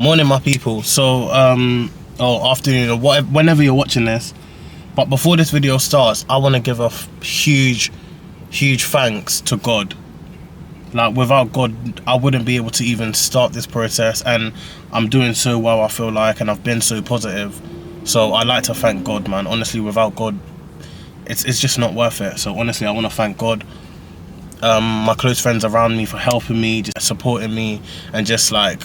Morning, my people. So or afternoon, or whatever, whenever you're watching this. But before this video starts, I want to give a huge thanks to God. Like, without God, I wouldn't be able to even start this process, and I'm doing so well, I feel like, and I've been so positive. So I like to thank God, man. Honestly, without God, it's just not worth it. So honestly, I want to thank God, my close friends around me, for helping me, just supporting me, and just like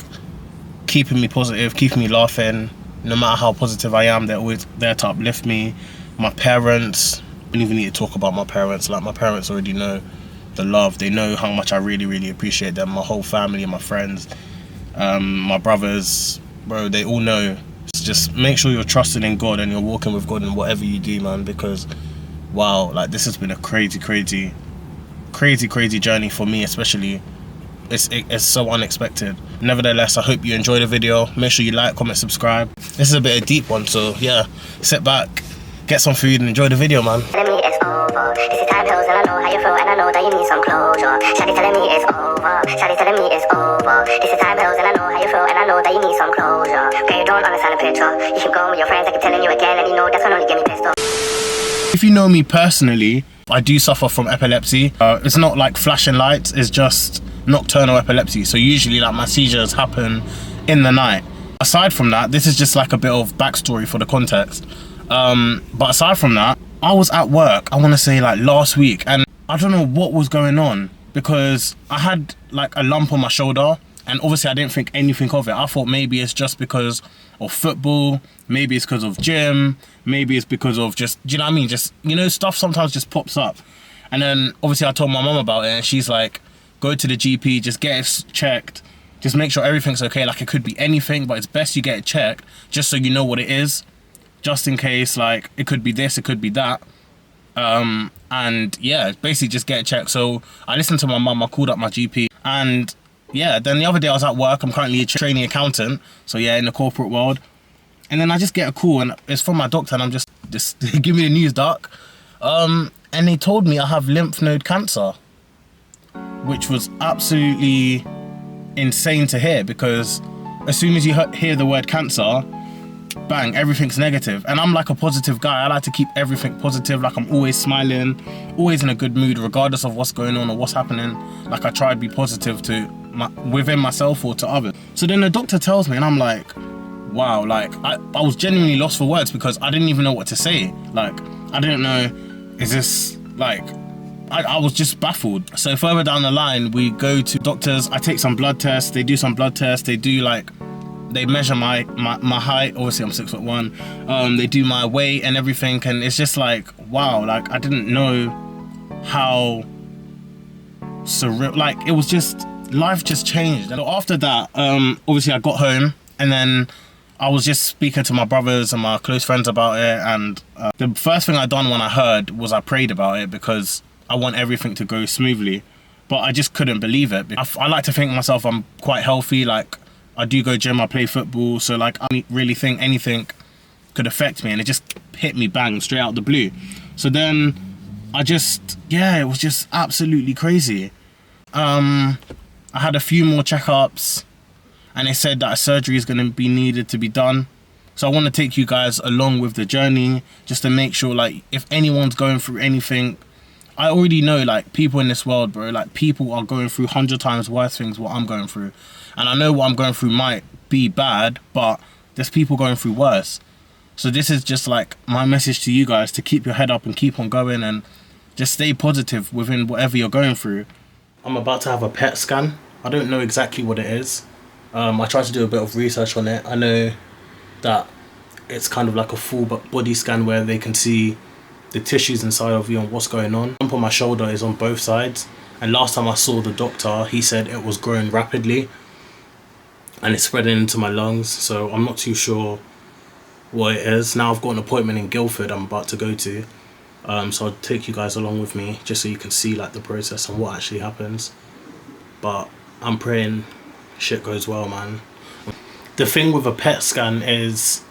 keeping me positive, keeping me laughing. No matter how positive I am, they're always there to uplift me. My parents, I don't even need to talk about my parents. Like, my parents already know the love. They know how much I really appreciate them. My whole family, my friends, my brothers, bro, they all know. Just make sure you're trusting in God and you're walking with God in whatever you do, man, because wow, like, this has been a crazy journey for me, especially. It's so unexpected. Nevertheless, I hope you enjoy the video. Make sure you like, comment, subscribe. This is a bit of a deep one, so yeah, sit back, get some food, and enjoy the video, man. Telling me it's over. This is time pills and I know how you feel and I know that you need some closure. Shawty telling me it's over. Shawty telling me it's over. This is time pills and I know how you feel and I know that you need some closure. Okay, you don't understand the picture. You keep going with your friends, I keep telling you again, and you know that's gonna only get me pissed off. If you know me personally, I do suffer from epilepsy. It's not like flashing lights, it's just nocturnal epilepsy. So usually, like, my seizures happen in the night. Aside from that, this is just like a bit of backstory for the context. But aside from that, I was at work, I want to say like last week, and I don't know what was going on, because I had like a lump on my shoulder, and obviously I didn't think anything of it. I thought maybe it's just because of football, maybe it's because of gym, maybe it's because of just, do you know what I mean? Just, you know, stuff sometimes just pops up. And then obviously I told my mum about it, and she's like, go to the GP, just get it checked, just make sure everything's okay. Like, it could be anything, but it's best you get it checked just so you know what it is, just in case, like, it could be this, it could be that. And yeah, basically just get it checked. So I listened to my mum, I called up my GP, and yeah, then the other day I was at work. I'm currently a training accountant, so yeah, in the corporate world. And then I just get a call, and it's from my doctor, and I'm just give me the news, doc. And they told me I have lymph node cancer, which was absolutely insane to hear, because as soon as you hear the word cancer, bang, everything's negative. And I'm like a positive guy. I like to keep everything positive. Like, I'm always smiling, always in a good mood, regardless of what's going on or what's happening. Like, I try to be positive within myself or to others. So then the doctor tells me, and I'm like, wow, like, I was genuinely lost for words, because I didn't even know what to say. Like, I didn't know, is this like, I was just baffled. So further down the line, we go to doctors. I take some blood tests. They do some blood tests. They do like, they measure my height. Obviously I'm 6'1". They do my weight and everything, and it's just like, wow, like, I didn't know how surreal, like, it was just, life just changed. And after that, obviously I got home, and then I was just speaking to my brothers and my close friends about it, and the first thing I done when I heard was I prayed about it, because I want everything to go smoothly. But I just couldn't believe it. I like to think myself I'm quite healthy. Like, I do go gym, I play football, so like, I don't really think anything could affect me, and it just hit me bang straight out of the blue. So then I just, yeah, it was just absolutely crazy. I had a few more checkups, and they said that a surgery is going to be needed to be done. So I want to take you guys along with the journey, just to make sure, like, if anyone's going through anything, I already know, like, people in this world, bro, like, people are going through 100 times worse things what I'm going through. And I know what I'm going through might be bad, but there's people going through worse. So this is just like my message to you guys, to keep your head up and keep on going, and just stay positive within whatever you're going through. I'm about to have a PET scan. I don't know exactly what it is. I tried to do a bit of research on it. I know that it's kind of like a full body scan, where they can see the tissues inside of you and what's going on. The lump on my shoulder is on both sides, and last time I saw the doctor, he said it was growing rapidly and it's spreading into my lungs. So I'm not too sure what it is. Now I've got an appointment in Guildford I'm about to go to, so I'll take you guys along with me, just so you can see like the process and what actually happens. But I'm praying shit goes well, man. The thing with a PET scan is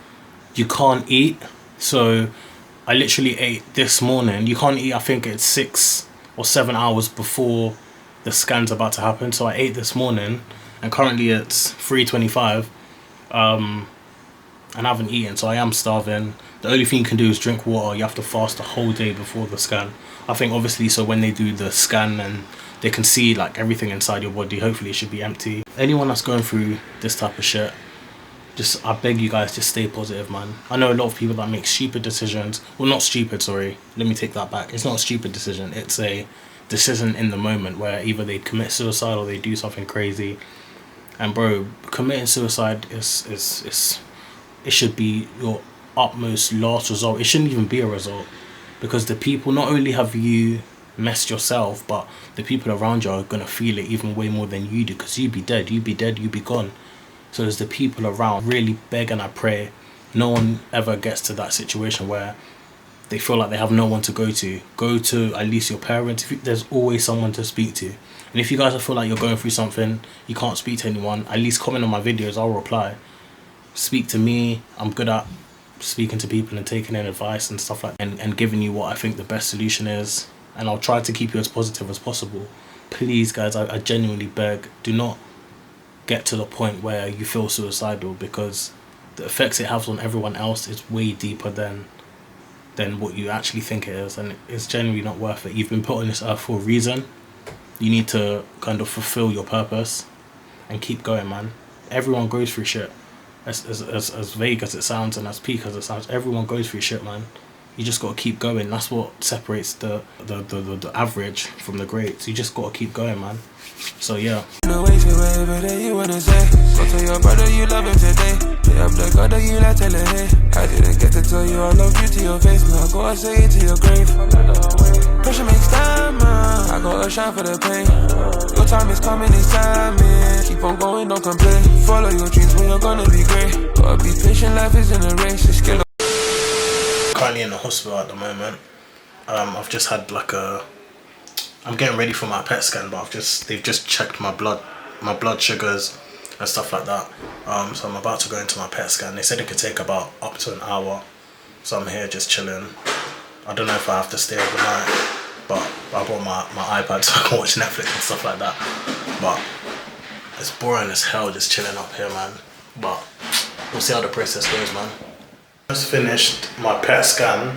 you can't eat. So I literally ate this morning. You can't eat, I think it's 6 or 7 hours before the scan's about to happen. So I ate this morning, and currently it's 3:25, and I haven't eaten, so I am starving. The only thing you can do is drink water. You have to fast the whole day before the scan. I think obviously so when they do the scan and they can see like everything inside your body, hopefully it should be empty. Anyone that's going through this type of shit, just, I beg you guys, just stay positive, man. I know a lot of people that make stupid decisions. Well, not stupid, sorry. Let me take that back. It's not a stupid decision. It's a decision in the moment where either they commit suicide or they do something crazy. And bro, committing suicide is it should be your utmost last result. It shouldn't even be a result, because the people, not only have you messed yourself, but the people around you are gonna feel it even way more than you do, because you'd be dead, you'd be gone. So there's the people around. Really beg and I pray no one ever gets to that situation where they feel like they have no one to go to. Go to at least your parents. There's always someone to speak to. And if you guys feel like you're going through something, you can't speak to anyone, at least comment on my videos, I'll reply. Speak to me. I'm good at speaking to people and taking in advice and stuff like that, and giving you what I think the best solution is. And I'll try to keep you as positive as possible. Please guys, I genuinely beg, do not get to the point where you feel suicidal, because the effects it has on everyone else is way deeper than what you actually think it is, and it's generally not worth it. You've been put on this earth for a reason. You need to kind of fulfill your purpose and keep going, man. Everyone goes through shit. As vague as it sounds and as peak as it sounds, everyone goes through shit, man. You just gotta keep going. That's what separates the average from the greats. You just gotta keep going, man. So yeah. Go tell your brother you love him today. Play up the God that you like tell her, hey. I didn't get to tell you I love you to your face. Now go and say it to your grave. Pressure makes time, man. I gotta shine for the pain. Your time is coming, it's time, man. Keep on going, don't complain. Follow your dreams when you're gonna be great. Gotta be patient, life isn't a race. It's skill. Currently in the hospital at the moment. I've just had like I'm getting ready for my PET scan, but they've just checked my blood sugars and stuff like that. So I'm about to go into my PET scan. They said it could take about up to an hour. So I'm here just chilling. I don't know if I have to stay overnight, but I brought my iPad so I can watch Netflix and stuff like that. But it's boring as hell just chilling up here, man. But we'll see how the process goes, man. Just finished my PET scan.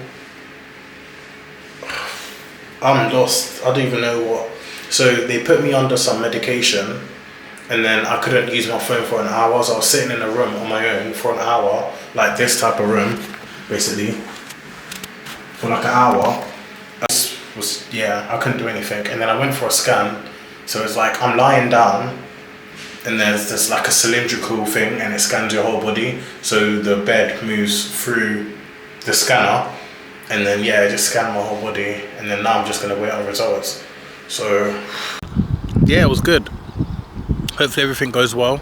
I'm lost. I don't even know what. So they put me under some medication, and then I couldn't use my phone for an hour. So I was sitting in a room on my own for an hour, like this type of room, basically, for like an hour. I couldn't do anything. And then I went for a scan. So it's like I'm lying down, and there's like a cylindrical thing, and it scans your whole body. So the bed moves through the scanner. And then yeah, it just scanned my whole body, and then now I'm just gonna wait on results. So yeah, it was good. Hopefully everything goes well.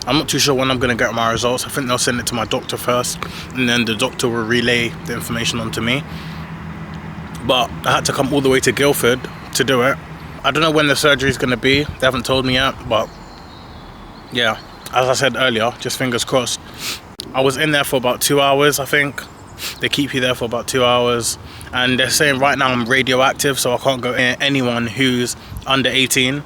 I'm not too sure when I'm gonna get my results. I think they'll send it to my doctor first, and then the doctor will relay the information onto me. But I had to come all the way to Guildford to do it. I don't know when the surgery is gonna be. They haven't told me yet, but yeah, as I said earlier, just fingers crossed. I was in there for about 2 hours, I think. They keep you there for about 2 hours, and they're saying right now I'm radioactive, so I can't go near anyone who's under 18.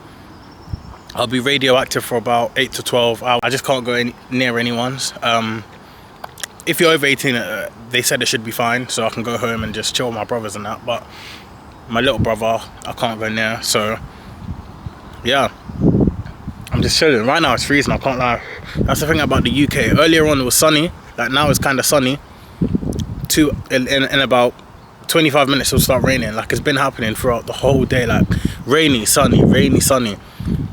I'll be radioactive for about 8 to 12 hours. I just can't go near anyone's. If you're over 18, they said it should be fine, so I can go home and just chill with my brothers and that. But my little brother, I can't go near. So yeah, I'm just chilling. Right now it's freezing, I can't lie. That's the thing about the UK. Earlier on it was sunny, like now it's kind of sunny. In about 25 minutes it'll start raining. Like it's been happening throughout the whole day, like rainy, sunny. And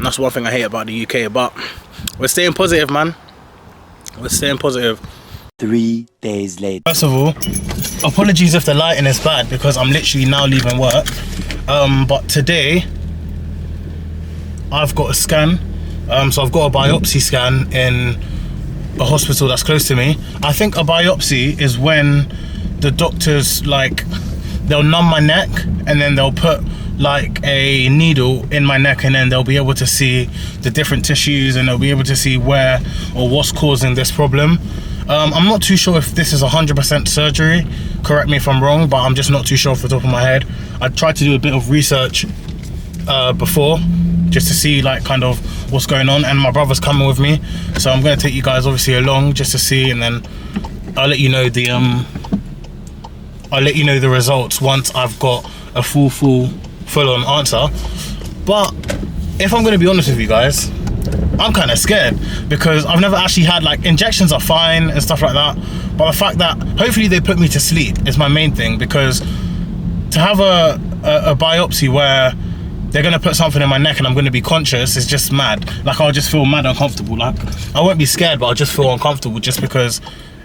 that's one thing I hate about the UK, but we're staying positive, man. We're staying positive. 3 days later. First of all, apologies if the lighting is bad, because I'm literally now leaving work. But today I've got a scan. So I've got a biopsy scan in a hospital that's close to me. I think a biopsy is when the doctors, like, they'll numb my neck and then they'll put like a needle in my neck, and then they'll be able to see the different tissues, and they'll be able to see where or what's causing this problem. I'm not too sure if this is 100% surgery, correct me if I'm wrong, but I'm just not too sure off the top of my head. I tried to do a bit of research before, just to see like kind of what's going on, and my brother's coming with me, so I'm going to take you guys obviously along just to see, and then I'll let you know the results once I've got a full-on answer. But if I'm going to be honest with you guys, I'm kind of scared because I've never actually had, like, injections are fine and stuff like that, but the fact that hopefully they put me to sleep is my main thing, because to have a biopsy where they're gonna put something in my neck and I'm gonna be conscious is just mad. Like, I'll just feel mad uncomfortable. Like, I won't be scared, but I'll just feel uncomfortable just because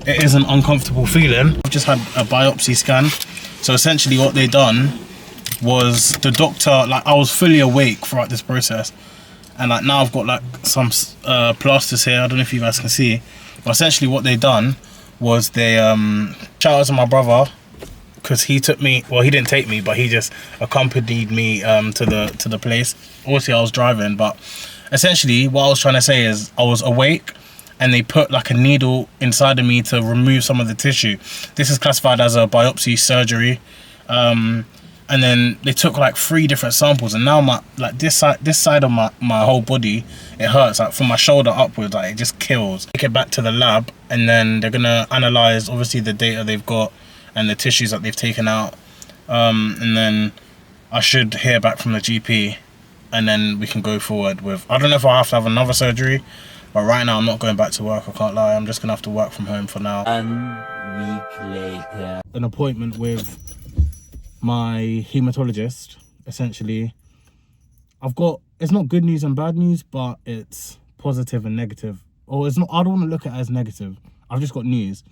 it is an uncomfortable feeling. I've just had a biopsy scan. So essentially what they done was, the doctor, like, I was fully awake throughout this process, and like now I've got like some plasters here. I don't know if you guys can see, but essentially what they done was they shout out to my brother, because he took me, well, he didn't take me, but he just accompanied me to the place. Obviously I was driving, but essentially what I was trying to say is I was awake and they put like a needle inside of me to remove some of the tissue. This is classified as a biopsy surgery. And then they took like 3 different samples, and now my, like, this side of my whole body, it hurts, like from my shoulder upwards, like it just kills. Take it back to the lab, and then they're gonna analyze obviously the data they've got and the tissues that they've taken out, and then I should hear back from the GP, and then we can go forward with, I don't know if I'll have to have another surgery, but right now I'm not going back to work, I can't lie. I'm just gonna have to work from home for now. 1 week later. An appointment with my hematologist. Essentially, I've got, it's not good news and bad news, but it's positive and negative. Or it's not, I don't want to look at it as negative. I've just got news.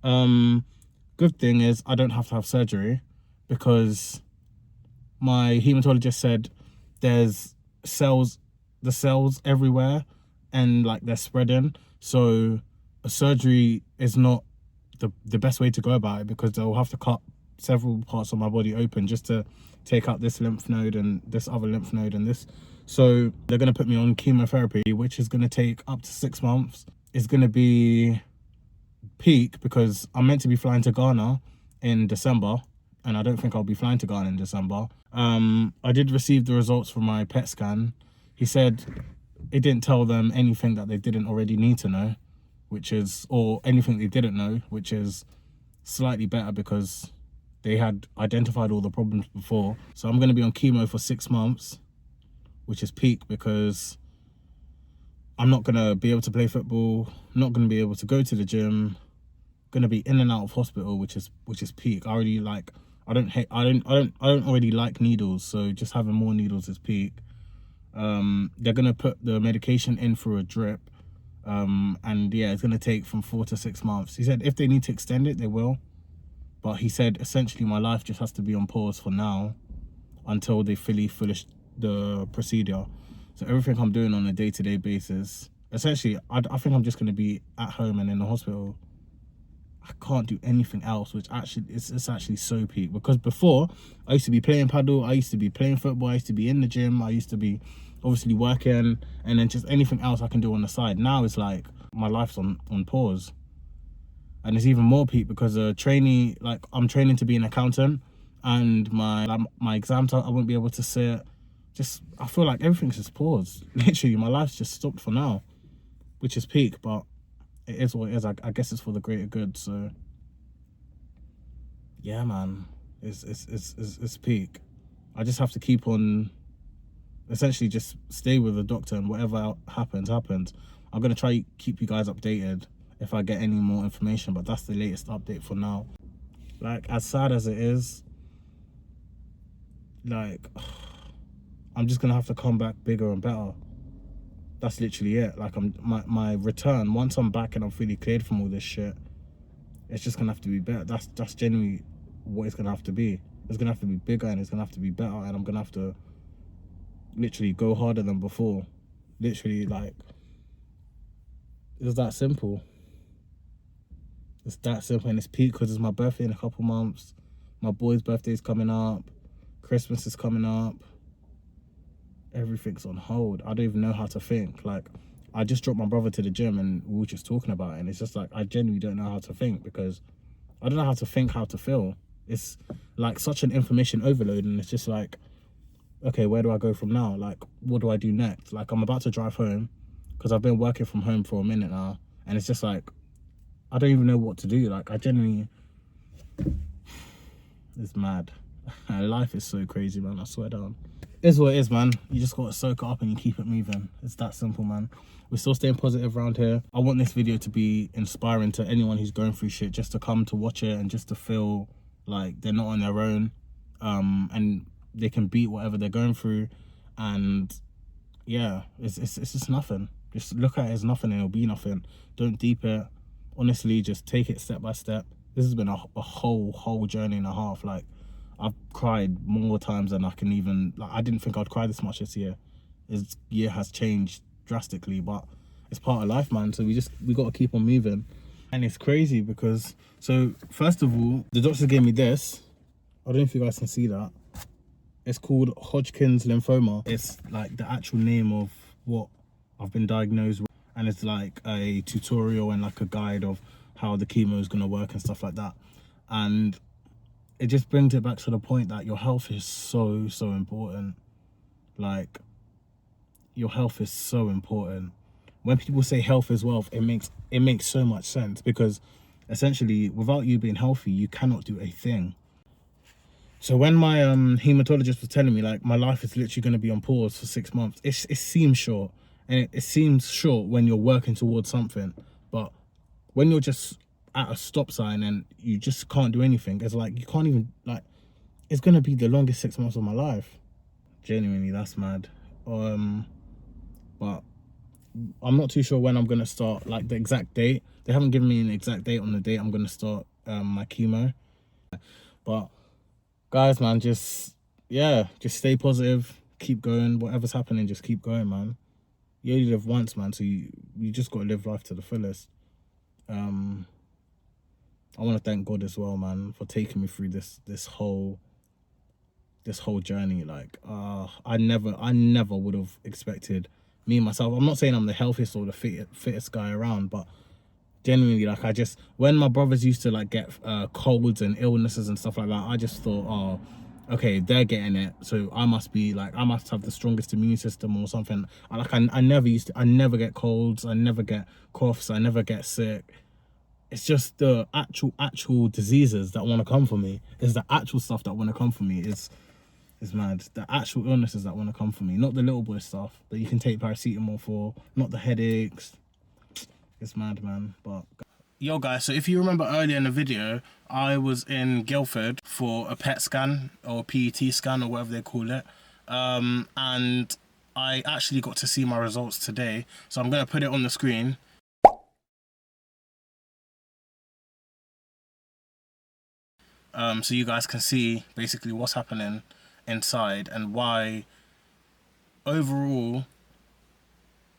Good thing is I don't have to have surgery, because my hematologist said there's the cells everywhere, and like they're spreading, so a surgery is not the best way to go about it, because they'll have to cut several parts of my body open just to take out this lymph node and this other lymph node and this. So they're going to put me on chemotherapy, which is going to take up to 6 months. It's going to be peak, because I'm meant to be flying to Ghana in December, and I don't think I'll be flying to Ghana in December. I did receive the results from my PET scan. He said it didn't tell them anything that they didn't already need to know, which is, or anything they didn't know, which is slightly better, because they had identified all the problems before. So I'm going to be on chemo for 6 months, which is peak, because I'm not going to be able to play football, not going to be able to go to the gym, going to be in and out of hospital, which is peak. I already like, I don't already like needles, so just having more needles is peak. They're going to put the medication in through a drip, and yeah, it's going to take from 4 to 6 months. He said if they need to extend it, they will. But he said essentially my life just has to be on pause for now until they fully finish the procedure. So everything I'm doing on a day-to-day basis, essentially, I think I'm just going to be at home and in the hospital. I can't do anything else, which actually, it's actually so peak. Because before, I used to be playing paddle, I used to be playing football, I used to be in the gym, I used to be obviously working, and then just anything else I can do on the side. Now it's like my life's on pause. And it's even more peak because a trainee, like, I'm training to be an accountant, and my exams, I won't be able to sit. Just, I feel like everything's just paused. Literally, my life's just stopped for now, which is peak, but it is what it is. I guess it's for the greater good. So yeah, man, it's peak. I just have to keep on, essentially just stay with the doctor, and whatever happens. I'm gonna try keep you guys updated if I get any more information, but that's the latest update for now. Like, as sad as it is, like, I'm just gonna have to come back bigger and better. That's literally it. Like, my return, once I'm back and I'm fully cleared from all this shit, it's just gonna have to be better. That's genuinely what it's gonna have to be. It's gonna have to be bigger, and it's gonna have to be better, and I'm gonna have to literally go harder than before. Literally, like, it's that simple. It's that simple, and it's peak because it's my birthday in a couple months. My boy's birthday's coming up. Christmas is coming up. Everything's on hold. I don't even know how to think. Like, I just dropped my brother to the gym, and we were just talking about it, and it's just like, I genuinely don't know how to think, because I don't know how to think, how to feel. It's like such an information overload, and it's just like, okay, where do I go from now? Like, what do I do next? Like, I'm about to drive home because I've been working from home for a minute now, and it's just like, I don't even know what to do. Like, I genuinely, it's mad. Life is so crazy, man. I swear down. Is what it is, man. You just gotta soak it up and you keep it moving. It's that simple, man. We're still staying positive around here. I want this video to be inspiring to anyone who's going through shit, just to come to watch it and just to feel like they're not on their own, and they can beat whatever they're going through. And yeah, it's just nothing. Just look at it as nothing and it'll be nothing. Don't deep it. Honestly, just take it step by step. This has been a whole journey and a half. Like, I've cried more times than I can even, like, I didn't think I'd cry this much this year. This year has changed drastically, but it's part of life, man. So we got to keep on moving. And it's crazy because, so first of all, the doctor gave me this. I don't know if you guys can see that. It's called Hodgkin's lymphoma. It's like the actual name of what I've been diagnosed with. And it's like a tutorial and like a guide of how the chemo is going to work and stuff like that. And it just brings it back to the point that your health is so important. Like, your health is so important. When people say health is wealth, it makes so much sense, because essentially without you being healthy, you cannot do a thing. So when my hematologist was telling me, like, my life is literally going to be on pause for 6 months, it seems short. And it seems short when you're working towards something. But when you're just at a stop sign and you just can't do anything, it's like you can't even, like, it's going to be the longest 6 months of my life. Genuinely, that's mad. But I'm not too sure when I'm going to start, like, the exact date. They haven't given me an exact date on the date I'm going to start my chemo. But guys, man, just stay positive, keep going. Whatever's happening, just keep going, man. You only live once, man, so you just got to live life to the fullest. I want to thank God as well, man, for taking me through this whole journey. Like, I never would have expected, me myself, I'm not saying I'm the healthiest or the fittest guy around, but genuinely, like, when my brothers used to, like, get colds and illnesses and stuff like that, I just thought, oh, okay, they're getting it, so I must have the strongest immune system or something. I never get colds, I never get coughs, I never get sick. It's just the actual diseases that want to come for me. It's the actual stuff that want to come for me. It's mad. The actual illnesses that want to come for me, not the little boy stuff that you can take paracetamol for, not the headaches. It's mad, man. But yo, guys, so if you remember earlier in the video, I was in Guildford for a PET scan or PET scan or whatever they call it, and I actually got to see my results today, so I'm going to put it on the screen. So you guys can see basically what's happening inside and why overall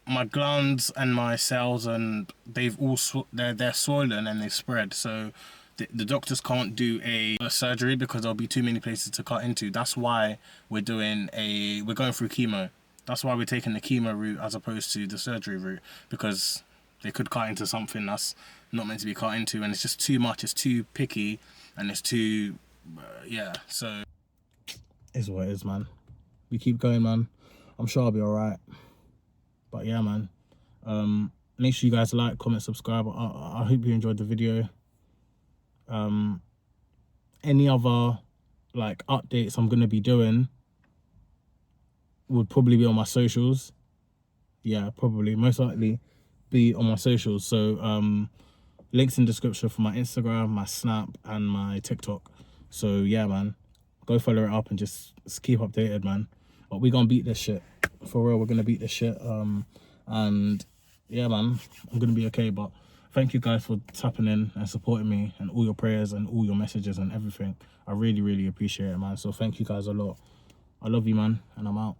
my glands and my cells, and they've all they're swollen and they've spread. So the doctors can't do a surgery because there'll be too many places to cut into. That's why we're going through chemo. That's why we're taking the chemo route as opposed to the surgery route, because they could cut into something that's not meant to be cut into, and it's just too much. It's too picky, and it's too yeah. So it's what it is, man. We keep going, man. I'm sure I'll be all right. But yeah, man, make sure you guys like, comment, subscribe. I hope you enjoyed the video. Any other, like, updates I'm gonna be doing would probably be on my socials. Yeah, probably, most likely be on my socials. So links in description for my Instagram, my Snap, and my TikTok. So yeah, man, go follow it up and just keep updated, man. But we're gonna beat this shit. For real, we're gonna beat this shit. And yeah, man, I'm gonna be okay. But thank you guys for tapping in and supporting me, and all your prayers and all your messages and everything. I really appreciate it, man. So thank you guys a lot. I love you, man, and I'm out.